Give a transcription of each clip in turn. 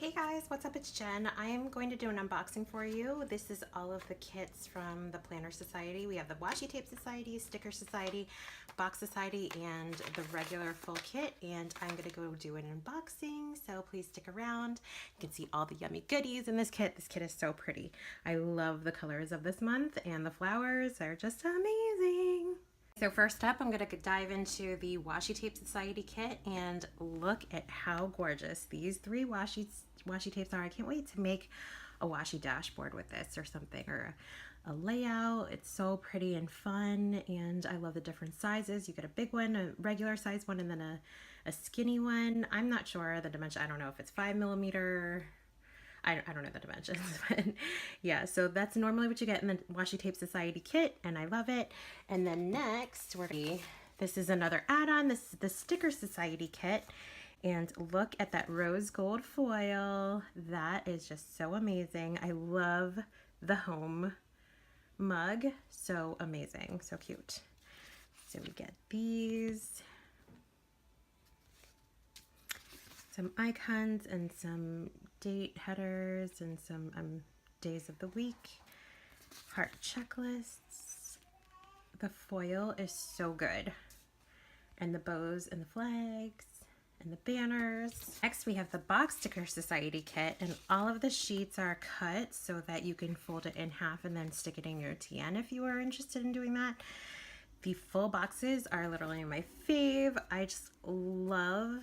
Hey guys, what's up? It's Jen. I am going to do an unboxing for you. This is all of the kits from the Planner Society. We have the Washi Tape Society, Sticker Society, Box Society, and the regular full kit. And I'm going to go do an unboxing, so please stick around. You can see all the yummy goodies in this kit. This kit is so pretty. I love the colors of this month, and the flowers are just amazing. So first up, I'm going to dive into the Washi Tape Society kit, and look at how gorgeous these three washi tapes are. I can't wait to make a washi dashboard with this or something, or a layout. It's so pretty and fun, and I love the different sizes. You get a big one, a regular size one, and then a skinny one. I'm not sure the dimension. I don't know if it's 5mm. I don't know the dimensions, but yeah, so that's normally what you get in the Washi Tape Society kit, and I love it. And then next, this is another add-on. This is the Sticker Society kit, and look at that rose gold foil. That is just so amazing. I love the home mug. So amazing, so cute. So we get these. Some icons and some date headers and some days of the week, heart checklists. The foil is so good, and the bows and the flags and the banners. Next we have the Box Sticker Society kit, and all of the sheets are cut so that you can fold it in half and then stick it in your TN if you are interested in doing that. The full boxes are literally my fave. I just love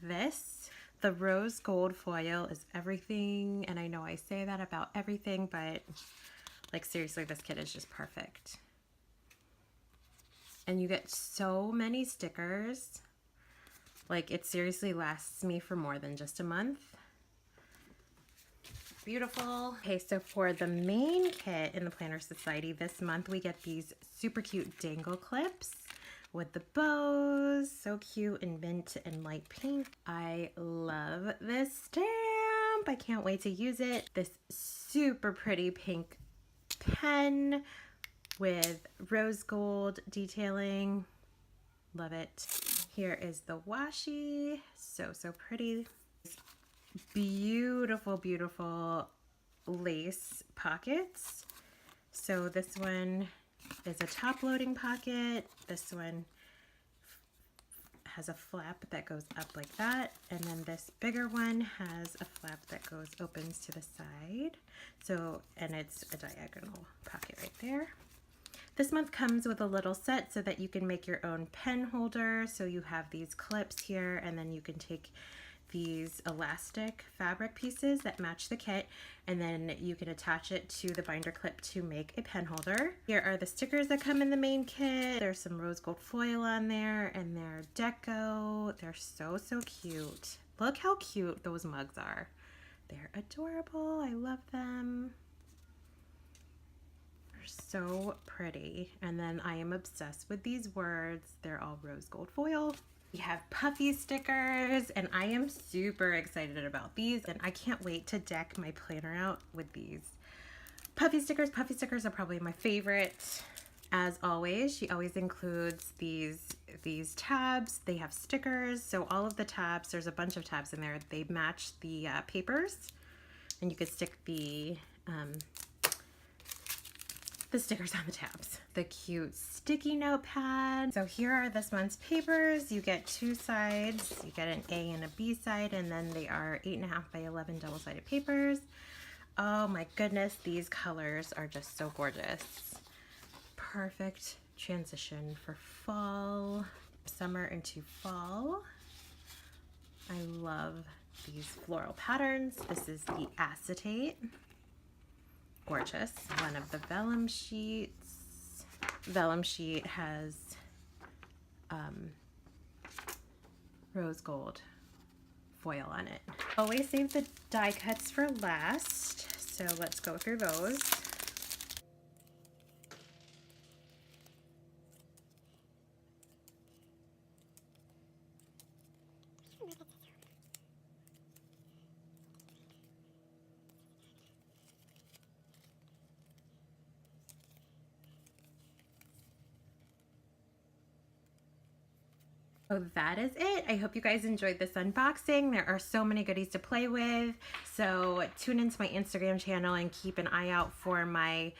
this. The rose gold foil is everything, and I know I say that about everything, but like seriously, this kit is just perfect. And you get so many stickers. Like, it seriously lasts me for more than just a month. Beautiful. Okay, so for the main kit in the Planner Society this month, we get these super cute dangle clips with the bows, so cute, in mint and light pink. I love this stamp. I can't wait to use it. This super pretty pink pen with rose gold detailing. Love it. Here is the washi. So pretty. Beautiful, beautiful lace pockets. So this one is a top loading pocket. This one has a flap that goes up like that, and then this bigger one has a flap that opens to the side. So, and it's a diagonal pocket right there. This month comes with a little set so that you can make your own pen holder. So you have these clips here, and then you can take these elastic fabric pieces that match the kit, and then you can attach it to the binder clip to make a pen holder. Here are the stickers that come in the main kit. There's some rose gold foil on there, and they're deco. They're so cute. Look how cute those mugs are. They're adorable. I love them. They're so pretty. And then I am obsessed with these words. They're all rose gold foil. We have puffy stickers, and I am super excited about these, and I can't wait to deck my planner out with these puffy stickers. Puffy stickers are probably my favorite. As always, she always includes these tabs. They have stickers, so all of the tabs, there's a bunch of tabs in there. They match the papers, and you could stick the stickers on the tabs. The cute sticky notepad. So here are this month's papers. You get two sides. You get an A and a B side, and then they are 8.5 by 11 double-sided papers. Oh my goodness, these colors are just so gorgeous. Perfect transition for fall, summer into fall. I love these floral patterns. This is the acetate. Gorgeous. One of the vellum sheets. Vellum sheet has rose gold foil on it. Always save the die cuts for last, so let's go through those. So that is it. I hope you guys enjoyed this unboxing. There are so many goodies to play with. So tune into my Instagram channel and keep an eye out for my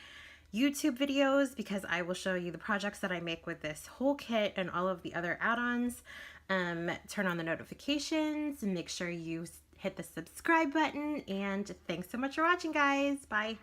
YouTube videos, because I will show you the projects that I make with this whole kit and all of the other add-ons. Turn on the notifications and make sure you hit the subscribe button. And thanks so much for watching, guys. Bye.